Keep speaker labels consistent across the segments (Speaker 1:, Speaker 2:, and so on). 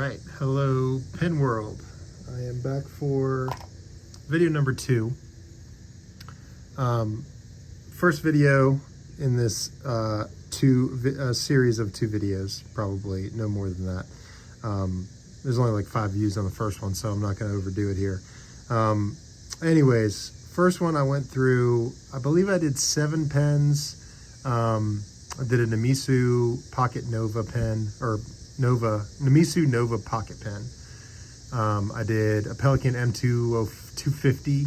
Speaker 1: right, hello Pen World. I am back for video number 2. First video in this series of 2 videos, probably no more than that. There's only like 5 views on the first one, so I'm not going to overdo it here. Anyways, first one I went through, I believe I did 7 pens. I did a Namisu Pocket Nova pen, or Namisu Nova Pocket Pen. I did a Pelican M250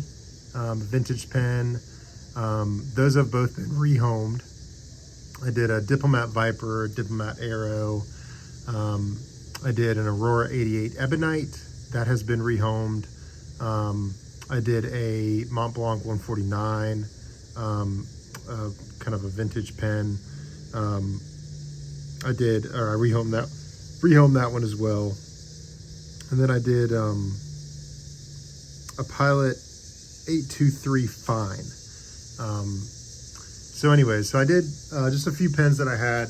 Speaker 1: vintage pen. Those have both been rehomed. I did a Diplomat Viper, a Diplomat Arrow. I did an Aurora 88 Ebonite. That has been rehomed. I did a Montblanc 149, kind of a vintage pen. I rehomed that one as well. And then I did a Pilot 823 Fine. So anyways, so I did just a few pens that I had,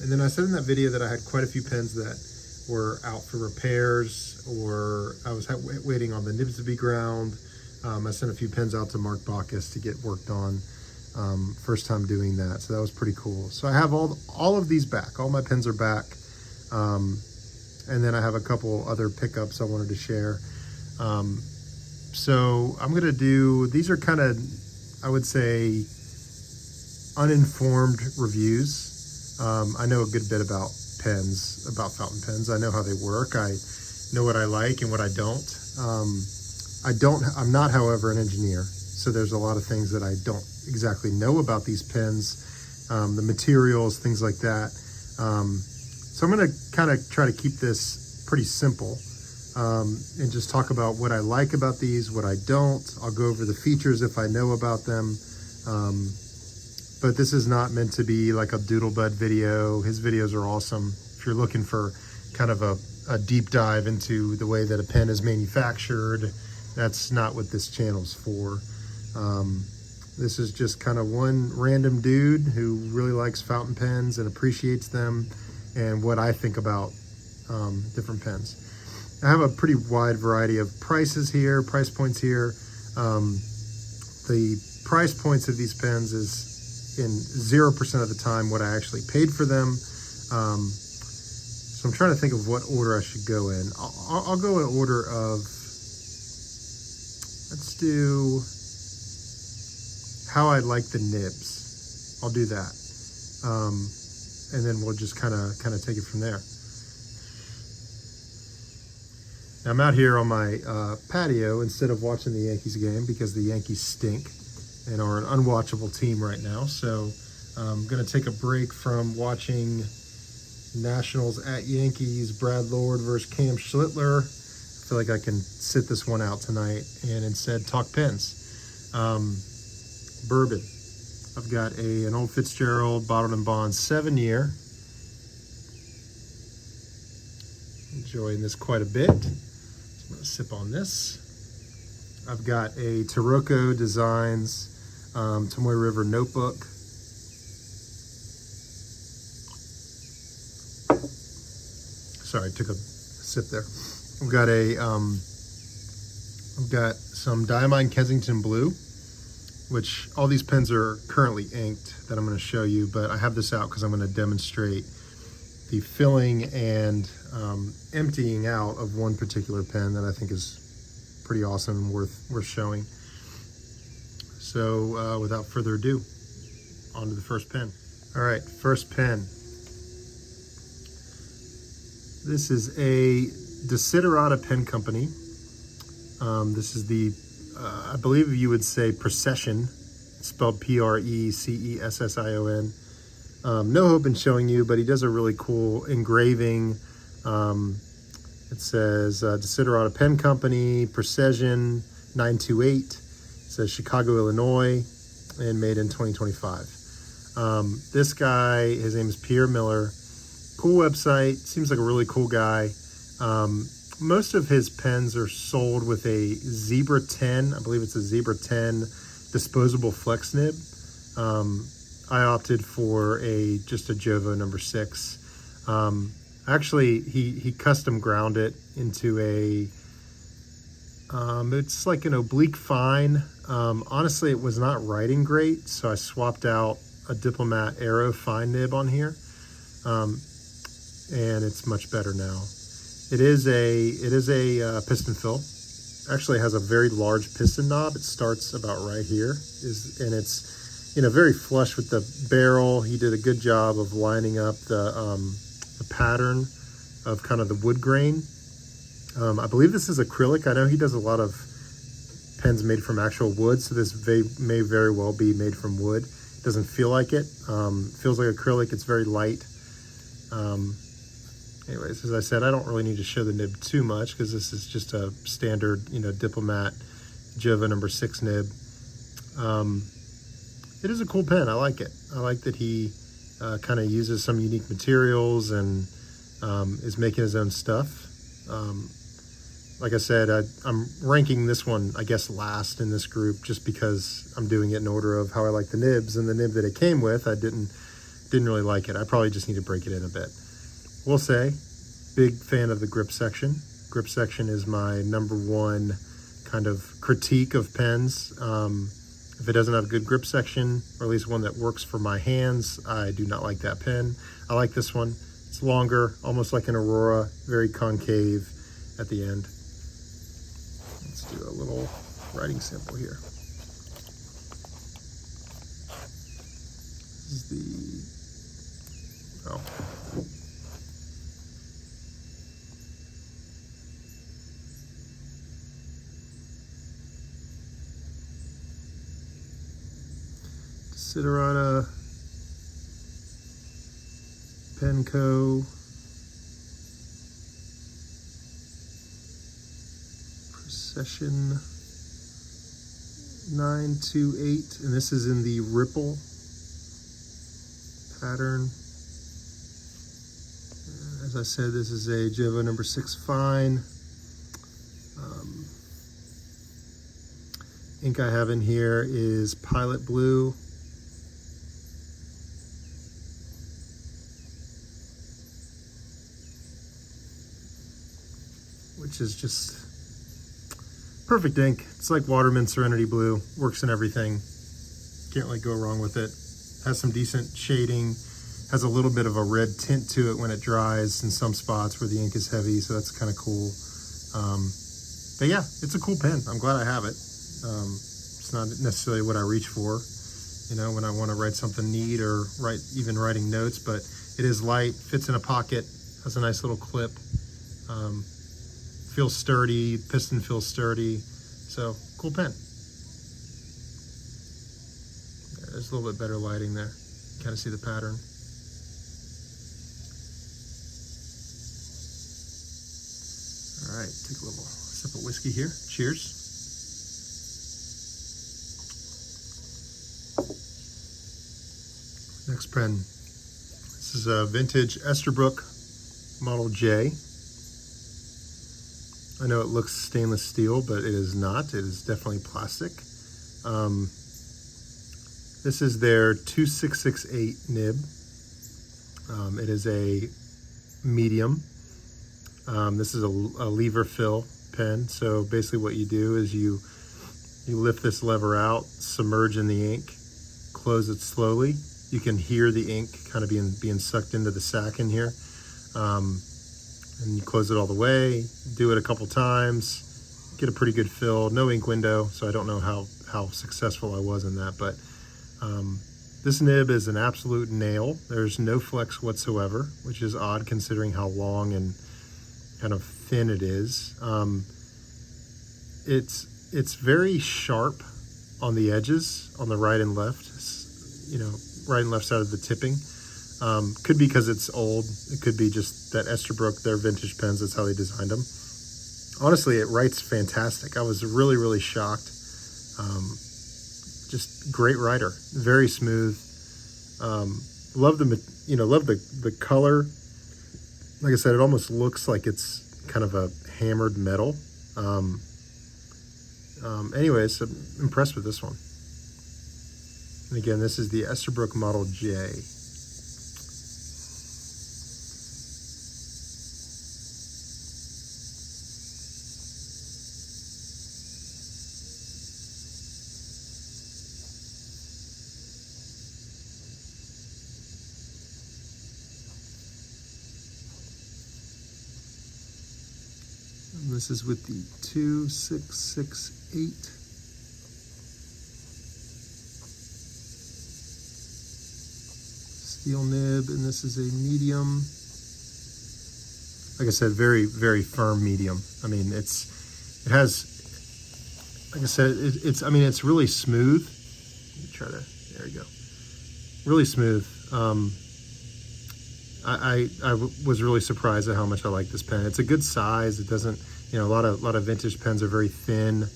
Speaker 1: and then I said in that video that I had quite a few pens that were out for repairs, or I was waiting on the nibs to be ground. I sent a few pens out to Mark Bacchus to get worked on. First time doing that, so that was pretty cool. So I have all of these back. All my pens are back, and then I have a couple other pickups I wanted to share. So I'm gonna do, these are kind of, I would say, uninformed reviews. I know a good bit about pens, about fountain pens. I know how they work. I know what I like and what I don't. I'm not, however, an engineer, so there's a lot of things that I don't exactly know about these pens, the materials, things like that. So I'm going to kind of try to keep this pretty simple, and just talk about what I like about these, what I don't. I'll go over the features if I know about them. But this is not meant to be like a Doodlebud video. His videos are awesome. If you're looking for kind of a deep dive into the way that a pen is manufactured, that's not what this channel's for. This is just kind of one random dude who really likes fountain pens and appreciates them, and what I think about different pens. I have a pretty wide variety of price points here. The price points of these pens is in 0% of the time what I actually paid for them. So I'm trying to think of what order I should go in. I'll go in order of, let's do how I like the nibs. I'll do that. And then we'll just kind of take it from there. Now I'm out here on my patio instead of watching the Yankees game, because the Yankees stink and are an unwatchable team right now. So I'm going to take a break from watching Nationals at Yankees, Brad Lord versus Cam Schlittler. I feel like I can sit this one out tonight and instead talk pens. Bourbon. I've got an old Fitzgerald Bottled and Bond 7-year. Enjoying this quite a bit. So I'm going to sip on this. I've got a Taroko Designs Tomoe River notebook. Sorry, I took a sip there. I've got some Diamine Kensington Blue, which all these pens are currently inked that I'm going to show you, but I have this out because I'm going to demonstrate the filling and emptying out of one particular pen that I think is pretty awesome and worth showing. So without further ado, on to the first pen. All right, first pen. This is a Desiderata pen company. This is the, I believe you would say Precession, spelled P-R-E-C-E-S-S-I-O-N. No hope in showing you, but he does a really cool engraving. It says Desiderata Pen Company, Precision 928. It says Chicago, Illinois, and made in 2025. This guy, his name is Pierre Miller. Cool website, seems like a really cool guy. Most of his pens are sold with a Zebra 10, I believe it's a Zebra 10 disposable flex nib. I opted for just a Jovo number 6. Actually, he custom ground it into a, it's like an oblique fine. Honestly, it was not writing great, so I swapped out a Diplomat Aero fine nib on here, and it's much better now. It is a piston fill. Actually has a very large piston knob. It starts about right here, and it's, you know, very flush with the barrel. He did a good job of lining up the pattern of kind of the wood grain. I believe this is acrylic. I know he does a lot of pens made from actual wood, so this may very well be made from wood. It doesn't feel like it. Feels like acrylic. It's very light. Anyways, as I said, I don't really need to show the nib too much because this is just a standard, you know, Diplomat Jova number 6 nib. It is a cool pen. I like it. I like that he kind of uses some unique materials and is making his own stuff. Like I said, I'm ranking this one, I guess, last in this group just because I'm doing it in order of how I like the nibs, and the nib that it came with, I didn't really like it. I probably just need to break it in a bit. Will say, big fan of the grip section. Grip section is my #1 kind of critique of pens. If it doesn't have a good grip section, or at least one that works for my hands, I do not like that pen. I like this one. It's longer, almost like an Aurora, very concave at the end. Let's do a little writing sample here. This is the, oh. Desiderata Penco Session 928, and this is in the Ripple pattern. As I said, this is a Jova number 6 fine. Ink I have in here is Pilot Blue. Which is just perfect ink. It's like Waterman Serenity Blue. Works in everything. Can't really go wrong with it. Has some decent shading. Has a little bit of a red tint to it when it dries in some spots where the ink is heavy, so that's kind of cool. But yeah, it's a cool pen. I'm glad I have it. It's not necessarily what I reach for, you know, when I want to write something neat or even writing notes, but it is light, fits in a pocket, has a nice little clip. Feels sturdy, piston feels sturdy, so cool pen. There's a little bit better lighting there. Kind of see the pattern. All right, take a little sip of whiskey here. Cheers. Next pen. This is a vintage Esterbrook Model J. I know it looks stainless steel, but it is not. It is definitely plastic. This is their 2668 nib. It is a medium. This is a lever fill pen. So basically what you do is you lift this lever out, submerge in the ink, close it slowly. You can hear the ink kind of being sucked into the sac in here. And you close it all the way, do it a couple times, get a pretty good fill. No ink window, so I don't know how successful I was in that, but this nib is an absolute nail. There's no flex whatsoever, which is odd considering how long and kind of thin it is. It's very sharp on the edges, on the right and left, you know, right and left side of the tipping. Could be because it's old. It could be just that Esterbrook, their vintage pens, that's how they designed them. Honestly, it writes fantastic. I was really, really shocked. Just great writer, very smooth. Love the color. Like I said, it almost looks like it's kind of a hammered metal. Anyways, I'm impressed with this one. And again, this is the Esterbrook Model J. And this is with the 2668. Steel nib, and this is a medium. Like I said, very, very firm medium. I mean, it has, like I said, it's really smooth. Let me try to, there you go. Really smooth. I was really surprised at how much I like this pen. It's a good size. It doesn't, a lot of vintage pens are very thin.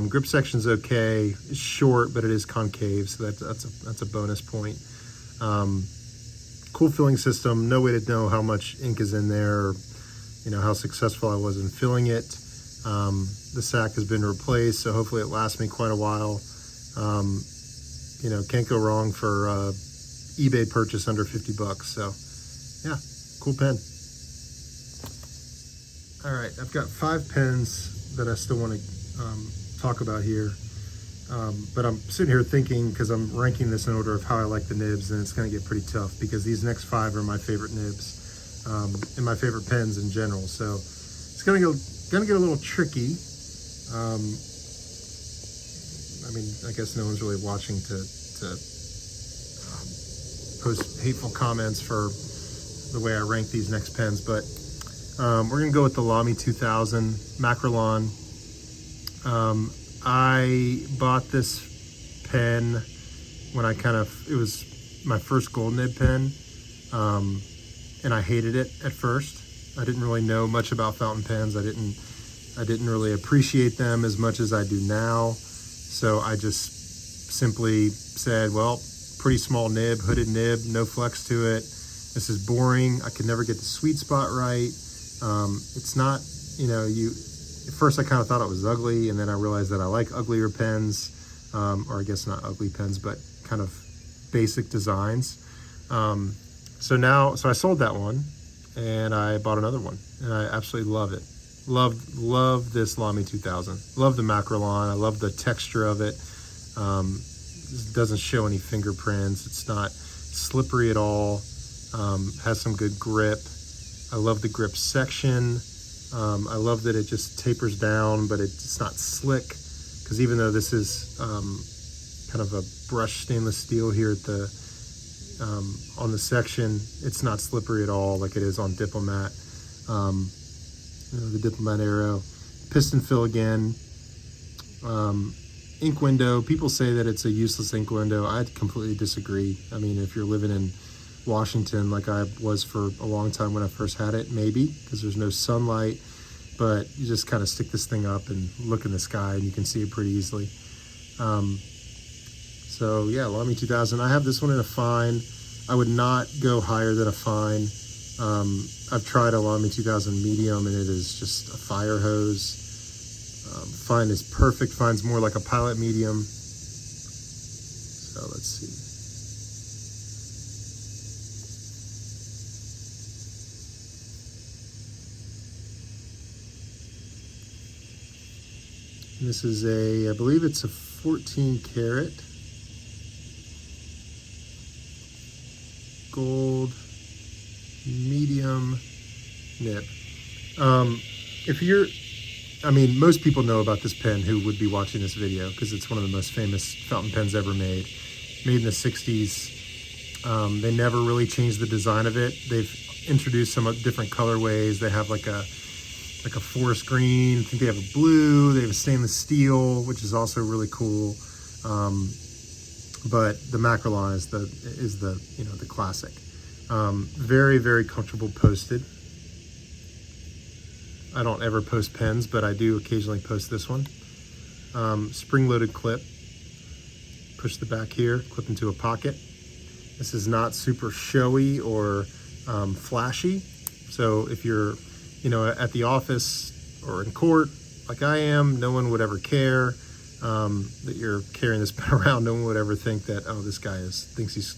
Speaker 1: Grip section's okay. It's short, but it is concave, so that's a bonus point. Cool filling system. No way to know how much ink is in there, or, how successful I was in filling it. The sack has been replaced, so hopefully it lasts me quite a while. Can't go wrong for eBay purchase under 50 bucks. So yeah, cool pen. All right, I've got 5 pens that I still want to talk about here. But I'm sitting here thinking, because I'm ranking this in order of how I like the nibs, and it's going to get pretty tough because these next 5 are my favorite nibs and my favorite pens in general. So it's going to get a little tricky. I mean, I guess no one's really watching to post hateful comments for the way I rank these next pens, but we're going to go with the Lamy 2000 Macrolon. I bought this pen when it was my first gold nib pen, and I hated it at first. I didn't really know much about fountain pens. I didn't really appreciate them as much as I do now. So I just simply said, well, pretty small nib, hooded nib, no flex to it. This is boring. I could never get the sweet spot right. It's not, at first I kind of thought it was ugly, and then I realized that I like uglier pens, or I guess not ugly pens, but kind of basic designs. So I sold that one, and I bought another one, and I absolutely love it. Love this Lamy 2000. Love the Macrolon. I love the texture of it. It doesn't show any fingerprints. It's not slippery at all. Has some good grip. I love the grip section. I love that it just tapers down, but it's not slick, because even though this is kind of a brushed stainless steel here at the on the section, it's not slippery at all like it is on Diplomat. The Diplomat Aero. Piston fill again. Ink window. People say that it's a useless ink window. I completely disagree. I mean, if you're living in Washington like I was for a long time when I first had it, maybe, because there's no sunlight, but you just kind of stick this thing up and look in the sky and you can see it pretty easily. So yeah, Lamy 2000. I have this one in a fine. I would not go higher than a fine. I've tried a Lamy 2000 medium, and it is just a fire hose. Fine is perfect. Fine's more like a pilot medium. So let's see. This is I believe it's a 14 karat gold medium nib. Most people know about this pen who would be watching this video, because it's one of the most famous fountain pens ever made in the 60s. They never really changed the design of it. They've introduced some different colorways. They have like a forest green. I think they have a blue. They have a stainless steel, which is also really cool. But the Macrolon is the classic. Very, very comfortable posted. I don't ever post pens, but I do occasionally post this one. Spring-loaded clip. Push the back here, clip into a pocket. This is not super showy or flashy. So if you're, at the office or in court, like I am, no one would ever care that you're carrying this pen around. No one would ever think that, oh, this guy thinks he's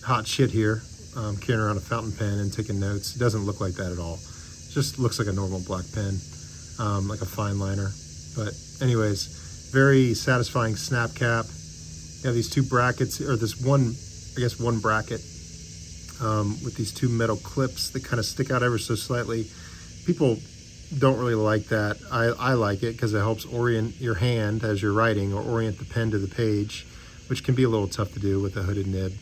Speaker 1: hot shit here, carrying around a fountain pen and taking notes. It doesn't look like that at all. It just looks like a normal black pen, like a fine liner. But anyways, very satisfying snap cap. You have these two brackets, or this one bracket with these two metal clips that kind of stick out ever so slightly. People don't really like that. I like it because it helps orient your hand as you're writing, or orient the pen to the page, which can be a little tough to do with a hooded nib.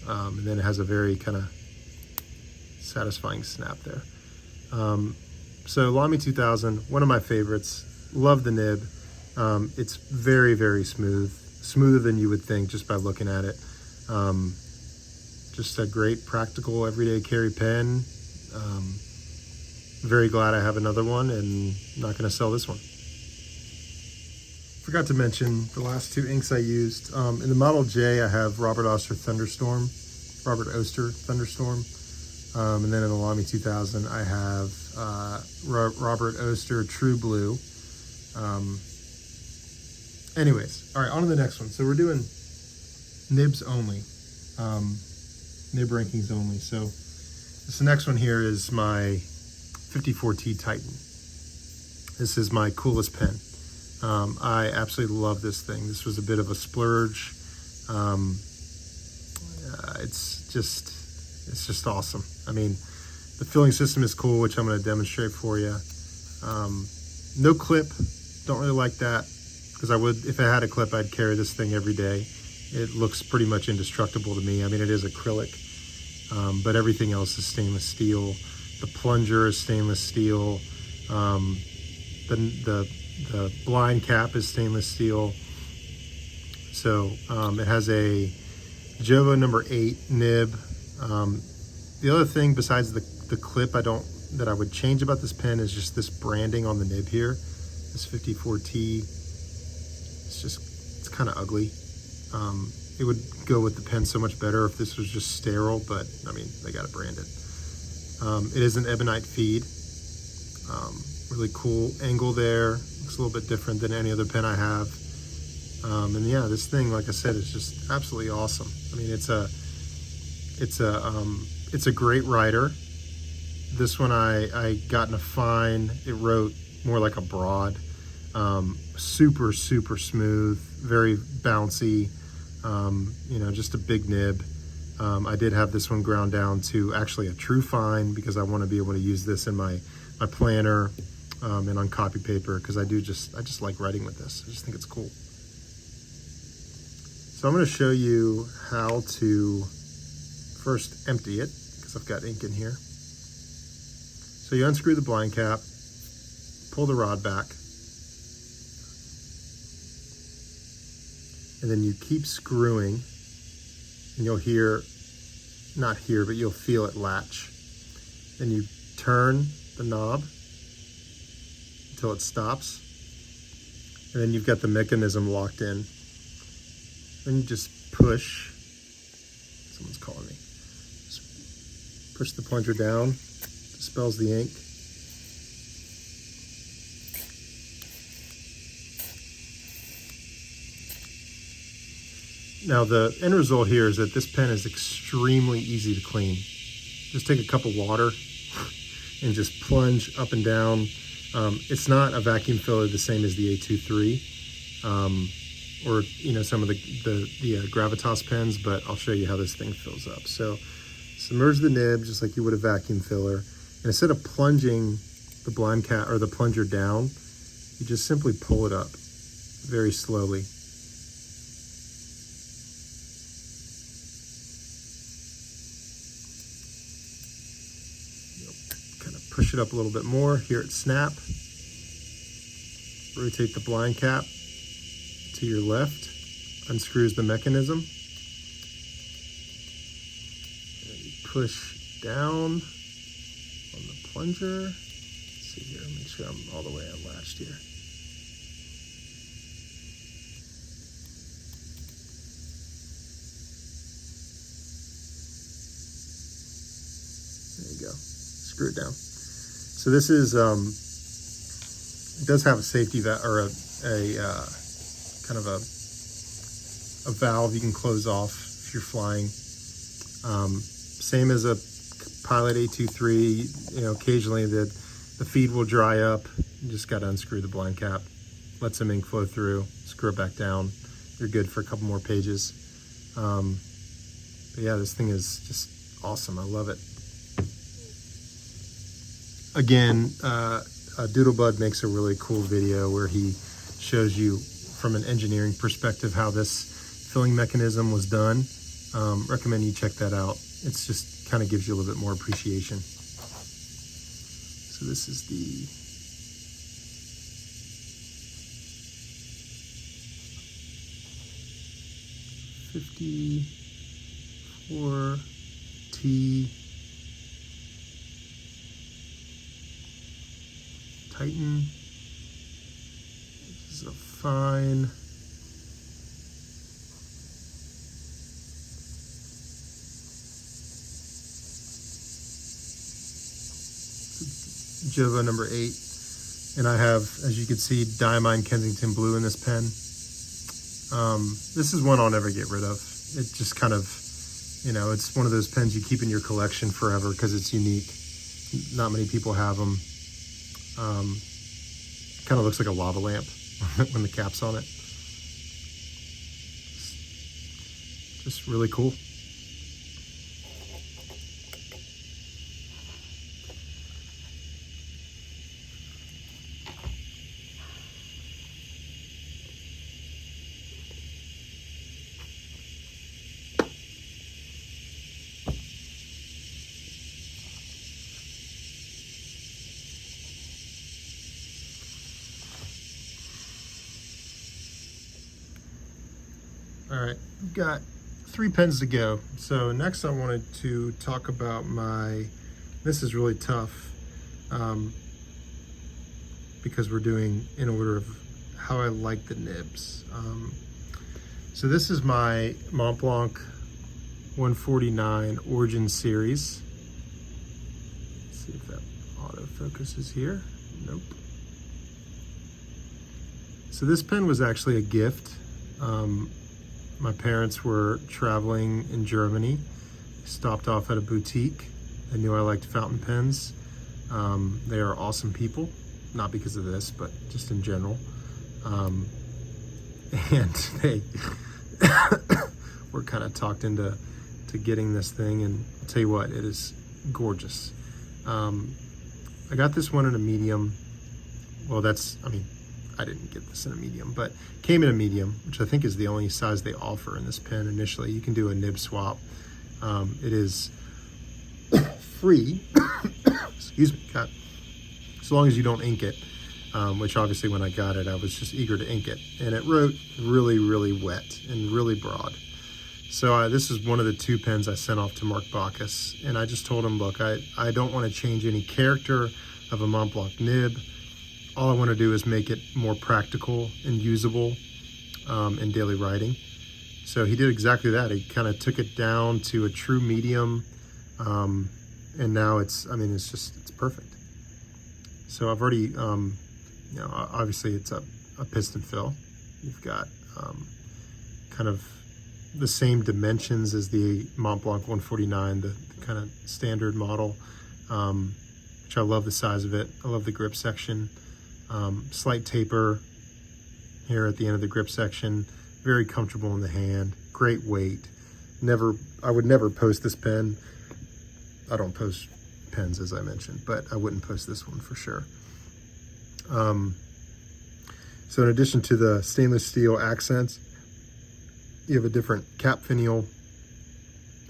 Speaker 1: And then it has a very kind of satisfying snap there. So Lamy 2000, one of my favorites. Love the nib. It's very, very smooth, smoother than you would think just by looking at it. Just a great practical everyday carry pen. Very glad I have another one, and not going to sell this one. Forgot to mention the last two inks I used. In the Model J, I have Robert Oster Thunderstorm. And then in the Lamy 2000, I have Robert Oster True Blue. Anyways, all right, on to the next one. So we're doing nibs only, nib rankings only. So this next one here is my Fifty4T Titan. This is my coolest pen. I absolutely love this thing. This was a bit of a splurge. It's just awesome. I mean, the filling system is cool, which I'm going to demonstrate for you. No clip, don't really like that, because I would, if I had a clip, I'd carry this thing every day. It looks pretty much indestructible to me. I mean, it is acrylic, but everything else is stainless steel. The plunger is stainless steel. The blind cap is stainless steel. So it has a Jovo number 8 nib. The other thing besides the clip that I would change about this pen is just this branding on the nib here. This 54T, it's kind of ugly. It would go with the pen so much better if this was just sterile, but I mean, they got it branded. It is an ebonite feed. Really cool angle there. Looks a little bit different than any other pen I have. And yeah, this thing, like I said, is just absolutely awesome. I mean, it's a great writer. This one I got in a fine. It wrote more like a broad. Super, super smooth, very bouncy. Just a big nib. I did have this one ground down to actually a true fine because I want to be able to use this in my planner and on copy paper, because I just like writing with this. I just think it's cool. So I'm going to show you how to first empty it, because I've got ink in here. So you unscrew the blind cap, pull the rod back, and then you keep screwing, and you'll hear, not hear, but you'll feel it latch. Then you turn the knob until it stops, and then you've got the mechanism locked in. Then you just push. Someone's calling me. Just push the plunger down, dispels the ink. Now the end result here is that this pen is extremely easy to clean. Just take a cup of water and just plunge up and down. It's not a vacuum filler the same as the A23 or some of the Gravitas pens, but I'll show you how this thing fills up. So submerge the nib just like you would a vacuum filler, and instead of plunging the blind cap or the plunger down, you just simply pull it up very slowly. Push it up a little bit more, hear it snap. Rotate the blind cap to your left, unscrews the mechanism. And you push down on the plunger. Let's see here, make sure I'm all the way unlatched here. There you go, screw it down. So this is, it does have a safety valve, or a kind of a valve you can close off if you're flying. Same as a Pilot A23, occasionally the feed will dry up. You just got to unscrew the blind cap, let some ink flow through, screw it back down. You're good for a couple more pages. But yeah, this thing is just awesome. I love it. Again, Doodlebud makes a really cool video where he shows you from an engineering perspective how this filling mechanism was done. Recommend you check that out. It's just kind of gives you a little bit more appreciation. So this is the Fifty4T Titan. This is a fine Jova number 8, and I have, as you can see, Diamine Kensington Blue in this pen. This is one I'll never get rid of. It just kind of, you know, it's one of those pens you keep in your collection forever because it's unique. Not many people have them. Kind of looks like a lava lamp when the cap's on it. Just really cool. All right, we've got 3 pens to go. So next I wanted to talk about this is really tough because we're doing in order of how I like the nibs. So this is my Montblanc 149 Origin Series. Let's see if that autofocus is here. Nope. So this pen was actually a gift. My parents were traveling in Germany, stopped off at a boutique. They knew I liked fountain pens. They are awesome people, not because of this, but just in general. And they were kind of talked into getting this thing, and I'll tell you what, it is gorgeous. I got this one in a medium. Well, I didn't get this in a medium, but came in a medium, which I think is the only size they offer in this pen initially. You can do a nib swap. It is free, excuse me, God, as long as you don't ink it, which obviously when I got it, I was just eager to ink it. And it wrote really, really wet and really broad. So this is one of the 2 pens I sent off to Mark Bacchus, and I just told him, look, I don't want to change any character of a Montblanc nib. All I want to do is make it more practical and usable in daily writing. So he did exactly that. He kind of took it down to a true medium, and now it's perfect. So I've already, you know, obviously it's a piston fill. You've got kind of the same dimensions as the Montblanc 149, the kind of standard model, which I love the size of it. I love the grip section. Slight taper here at the end of the grip section, very comfortable in the hand, great weight. I would never post this pen. I don't post pens, as I mentioned, but I wouldn't post this one for sure. So in addition to the stainless steel accents, you have a different cap finial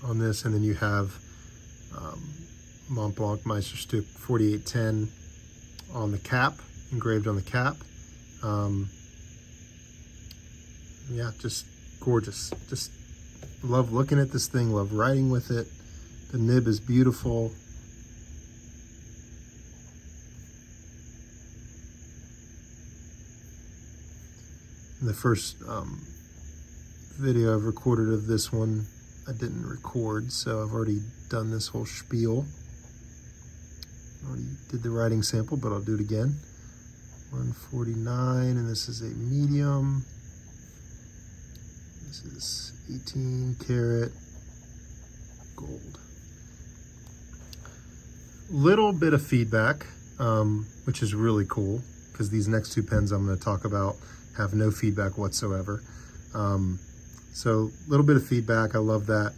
Speaker 1: on this, and then you have Montblanc Meisterstück 4810 on the cap, engraved on the cap. Yeah, just gorgeous. Just love looking at this thing, love writing with it. The nib is beautiful. The first video I've recorded of this one, I didn't record, so I've already done this whole spiel. Already did the writing sample, but I'll do it again. 149, and this is a medium. This is 18 karat gold. Little bit of feedback, which is really cool, because these next 2 pens I'm going to talk about have no feedback whatsoever. So a little bit of feedback, I love that.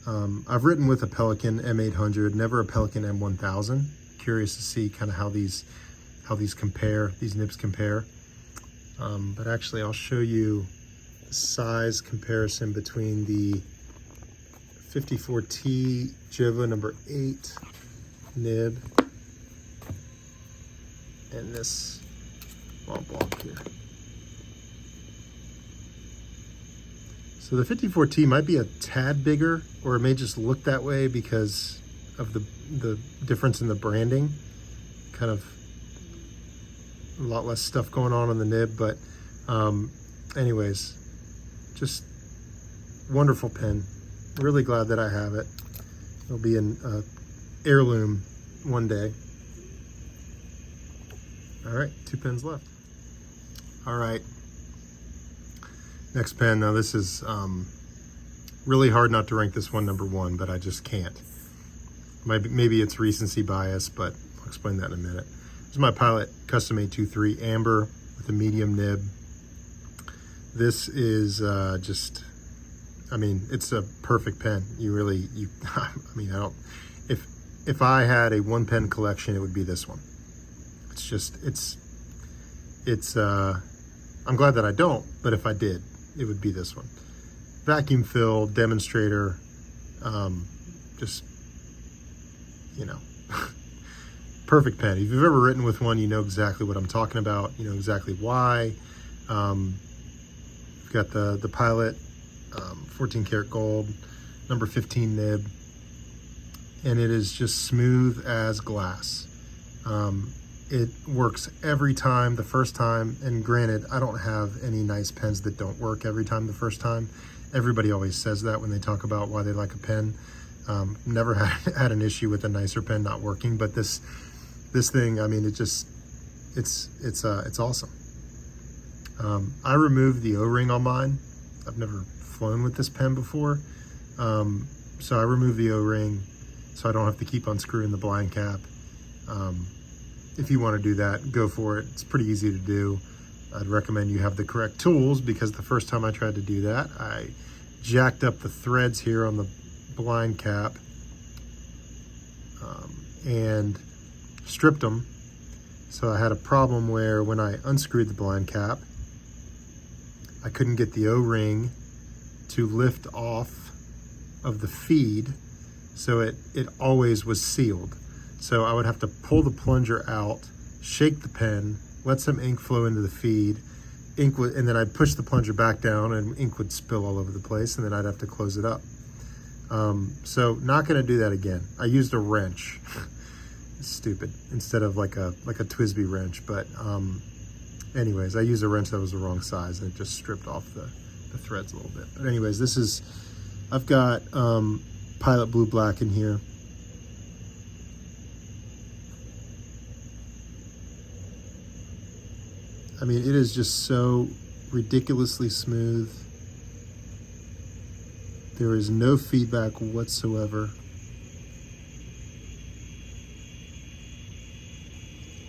Speaker 1: I've written with a Pelikan M800, never a Pelikan M1000. Curious to see kind of how these how these compare, these nibs compare. But actually I'll show you the size comparison between the 54T Jova number 8 nib and this Montblanc here. So the 54T might be a tad bigger, or it may just look that way because of the difference in the branding. Kind of a lot less stuff going on the nib, but anyways, just wonderful pen. Really glad that I have it. It'll be an heirloom one day. All right, 2 pens left. All right, next pen. Now this is really hard not to rank this one number 1, but I just can't. Maybe it's recency bias, but I'll explain that in a minute. This is my Pilot Custom 823 Amber with a medium nib. This is just, I mean, it's a perfect pen. I mean, if I had a 1-pen collection, it would be this one. It's just, I'm glad that I don't, but if I did, it would be this one. Vacuum fill, demonstrator, just, you know, perfect pen. If you've ever written with one, you know exactly what I'm talking about. You know exactly why. We've got the Pilot 14 karat gold, number 15 nib, and it is just smooth as glass. It works every time, the first time, and granted, I don't have any nice pens that don't work every time the first time. Everybody always says that when they talk about why they like a pen. Never had an issue with a nicer pen not working, but this thing, I mean, it's awesome. I removed the O-ring on mine. I've never flown with this pen before, so I removed the O-ring so I don't have to keep unscrewing the blind cap. If you want to do that, go for it. It's pretty easy to do. I'd recommend you have the correct tools, because the first time I tried to do that, I jacked up the threads here on the blind cap and stripped them. So I had a problem where when I unscrewed the blind cap, I couldn't get the O-ring to lift off of the feed, so it always was sealed. So I would have to pull the plunger out, shake the pen, let some ink flow into the feed, and then I'd push the plunger back down and ink would spill all over the place, and then I'd have to close it up. So not gonna do that again. I used a wrench, stupid, instead of like a Twisby wrench, but anyways, I used a wrench that was the wrong size and it just stripped off the threads a little bit. But anyways, I've got Pilot Blue Black in here. I mean, it is just so ridiculously smooth. There is no feedback whatsoever.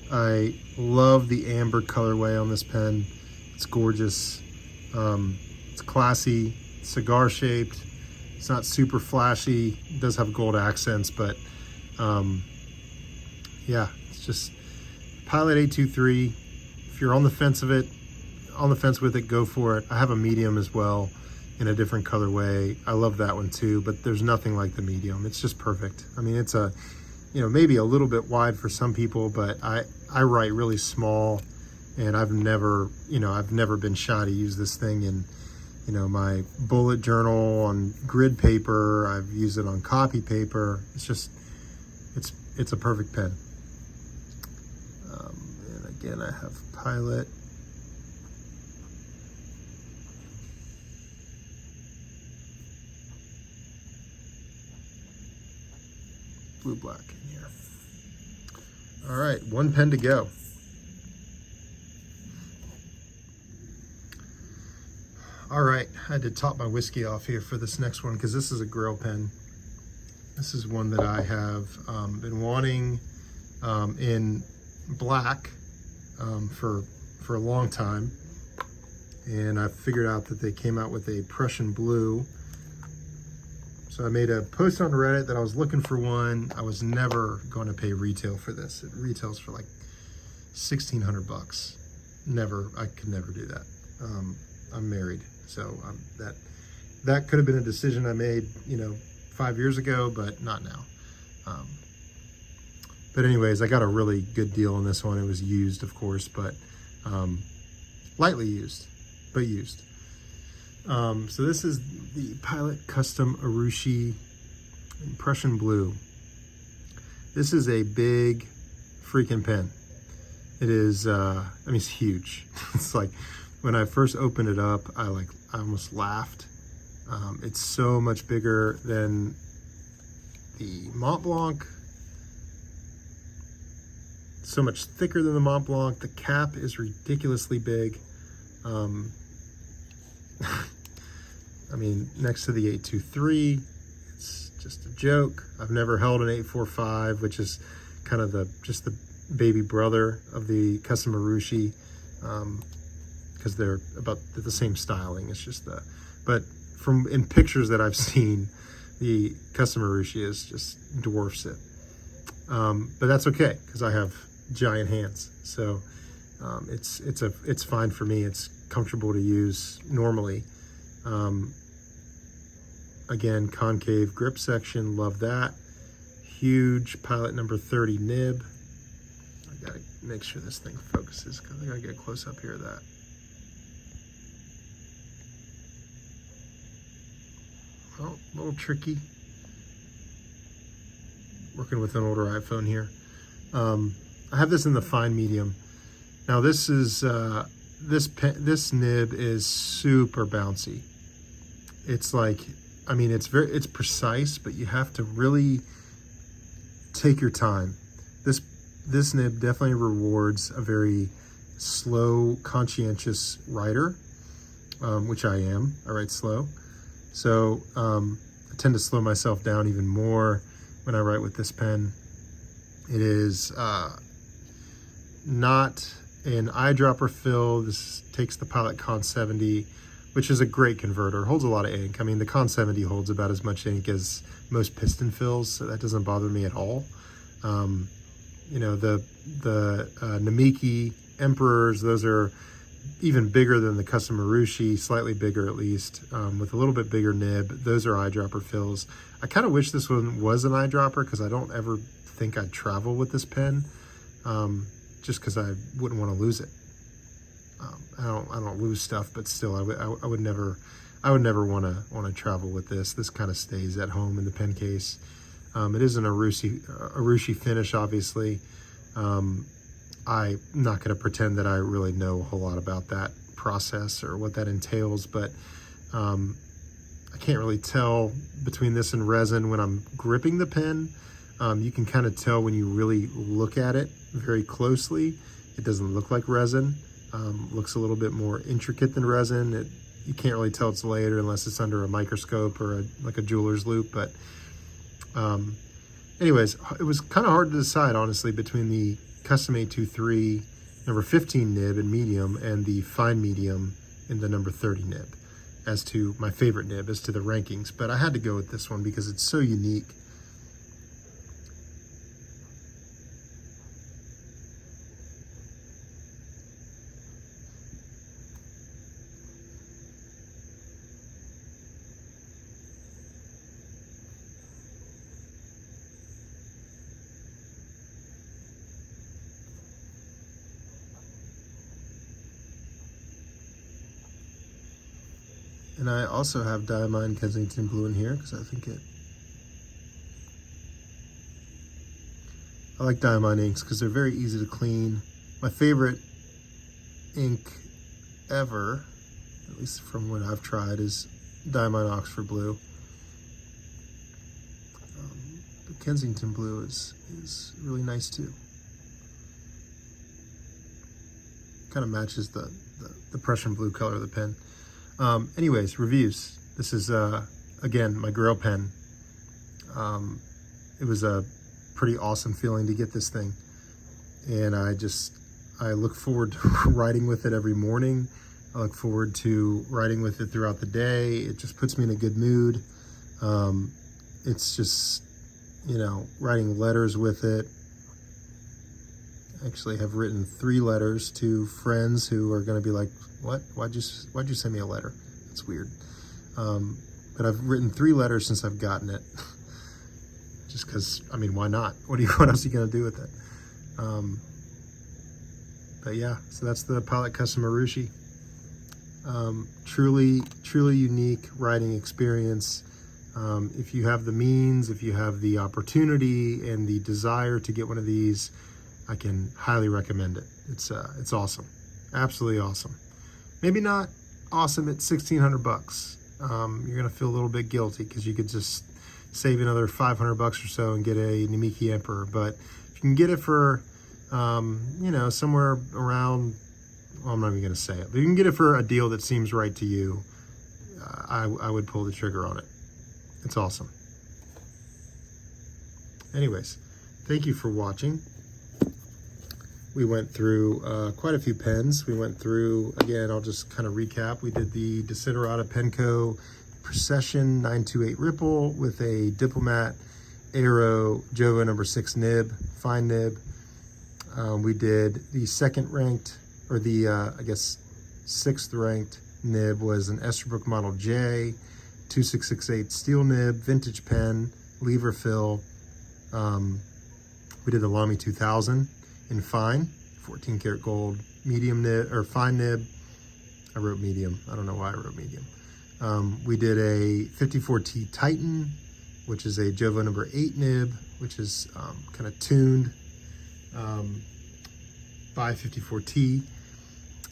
Speaker 1: I love the amber colorway on this pen. It's gorgeous. It's classy, cigar shaped. It's not super flashy. It does have gold accents, but yeah, it's just Pilot 823. If you're on the fence with it, go for it. I have a medium as well in a different colorway. I love that one too, but there's nothing like the medium. It's just perfect. I mean, it's maybe a little bit wide for some people, but I write really small, and I've never been shy to use this thing in, my bullet journal, on grid paper. I've used it on copy paper. It's just, it's a perfect pen. And again, I have Pilot. Blue Black in here. All right, 1 pen to go. All right, I had to top my whiskey off here for this next one because this is a Grail pen. This is one that I have been wanting in black for a long time, and I figured out that they came out with a Prussian blue. So I made a post on Reddit that I was looking for one. I was never going to pay retail for this. It retails for like $1,600. Never, I could never do that. I'm married, so that could have been a decision I made, 5 years ago, but not now. But anyways, I got a really good deal on this one. It was used, of course, but lightly used, but used. So this is the Pilot Custom Urushi in Prussian blue. This is a big freaking pen. It is, it's huge. It's like, when I first opened it up, I almost laughed. It's so much bigger than the Montblanc. So much thicker than the Montblanc. The cap is ridiculously big. Next to the 823, it's just a joke. I've never held an 845, which is kind of just the baby brother of the Custom Urushi, because they're about the same styling. It's just but in pictures that I've seen, the Custom Urushi just dwarfs it. But that's okay, because I have giant hands, so it's fine for me. It's comfortable to use normally. Again, concave grip section, love that. Huge Pilot number 30 nib. I gotta make sure this thing focuses, because I gotta get a close up here of that. Well, a little tricky. Working with an older iPhone here. I have this in the fine medium. Now this is this nib is super bouncy. It's like, it's precise, but you have to really take your time. This nib definitely rewards a very slow, conscientious writer, which I am. I write slow. So I tend to slow myself down even more when I write with this pen. It is not an eyedropper fill. This takes the Pilot Con 70, which is a great converter. Holds a lot of ink. The Con 70 holds about as much ink as most piston fills, so that doesn't bother me at all. The Namiki Emperors, those are even bigger than the Custom Urushi, slightly bigger at least, with a little bit bigger nib. Those are eyedropper fills. I kind of wish this one was an eyedropper, because I don't ever think I'd travel with this pen, just because I wouldn't want to lose it. I don't lose stuff, but still, I would never want to travel with this. This kind of stays at home in the pen case. It is an Urushi finish, obviously. I'm not going to pretend that I really know a whole lot about that process or what that entails, but I can't really tell between this and resin when I'm gripping the pen. You can kind of tell when you really look at it very closely. It doesn't look like resin. Looks a little bit more intricate than resin. You can't really tell it's layered unless it's under a microscope or like a jeweler's loupe. But anyways, it was kind of hard to decide, honestly, between the Custom 823 number 15 nib in medium and the fine medium in the number 30 nib as to my favorite nib, as to the rankings. But I had to go with this one because it's so unique. And I also have Diamine Kensington Blue in here because I like Diamine inks because they're very easy to clean. My favorite ink ever, at least from what I've tried, is Diamine Oxford Blue. But Kensington Blue is really nice too. Kind of matches the Prussian blue color of the pen. Anyways, reviews. This is, again, my Grail pen. It was a pretty awesome feeling to get this thing. And I look forward to writing with it every morning. I look forward to writing with it throughout the day. It just puts me in a good mood. It's just, writing letters with it actually have written 3 letters to friends who are going to be like, what? Why'd you send me a letter? That's weird. But I've written 3 letters since I've gotten it. Just because, I mean, why not? What else are you going to do with it? But yeah, so that's the Pilot Custom Urushi. Truly unique riding experience. If you have the means, if you have the opportunity and the desire to get one of these, I can highly recommend it. It's awesome, absolutely awesome. Maybe not awesome at $1,600. You're gonna feel a little bit guilty because you could just save another $500 or so and get a Namiki Emperor. But if you can get it for, you know, somewhere around, well, I'm not even gonna say it, but you can get it for a deal that seems right to you, I would pull the trigger on it. It's awesome. Anyways, thank you for watching. We went through quite a few pens. We went through, again, I'll just kind of recap. We did the Desiderata Penco Procession 928 Ripple with a Diplomat Aero Jova number 6 nib, fine nib. We did the second ranked, or the, I guess, 6th ranked nib was an Esterbrook Model J, 2668 steel nib, vintage pen, lever fill. We did the Lamy 2000 in fine, 14 karat gold, medium nib, or fine nib. I wrote medium. I don't know why I wrote medium. We did a 54T Titan, which is a Jova number 8 nib, which is kind of tuned by 54T.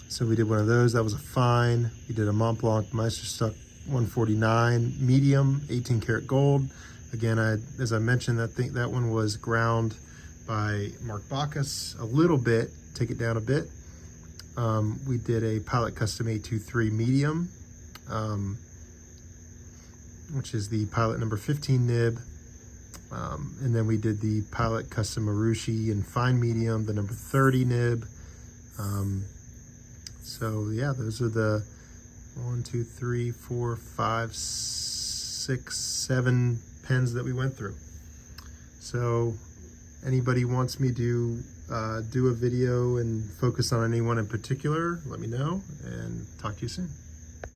Speaker 1: So we did one of those. That was a fine. We did a Montblanc Meisterstuck 149 medium, 18 karat gold. Again, as I mentioned, that one was ground by Mark Bacchus a little bit, take it down a bit. We did a Pilot Custom 823 medium, which is the Pilot number 15 nib. And then we did the Pilot Custom Urushi in fine medium, the number 30 nib. So yeah, those are the 1, 2, 3, 4, 5, 6, 7 pens that we went through. So anybody wants me to do a video and focus on anyone in particular, let me know, and talk to you soon.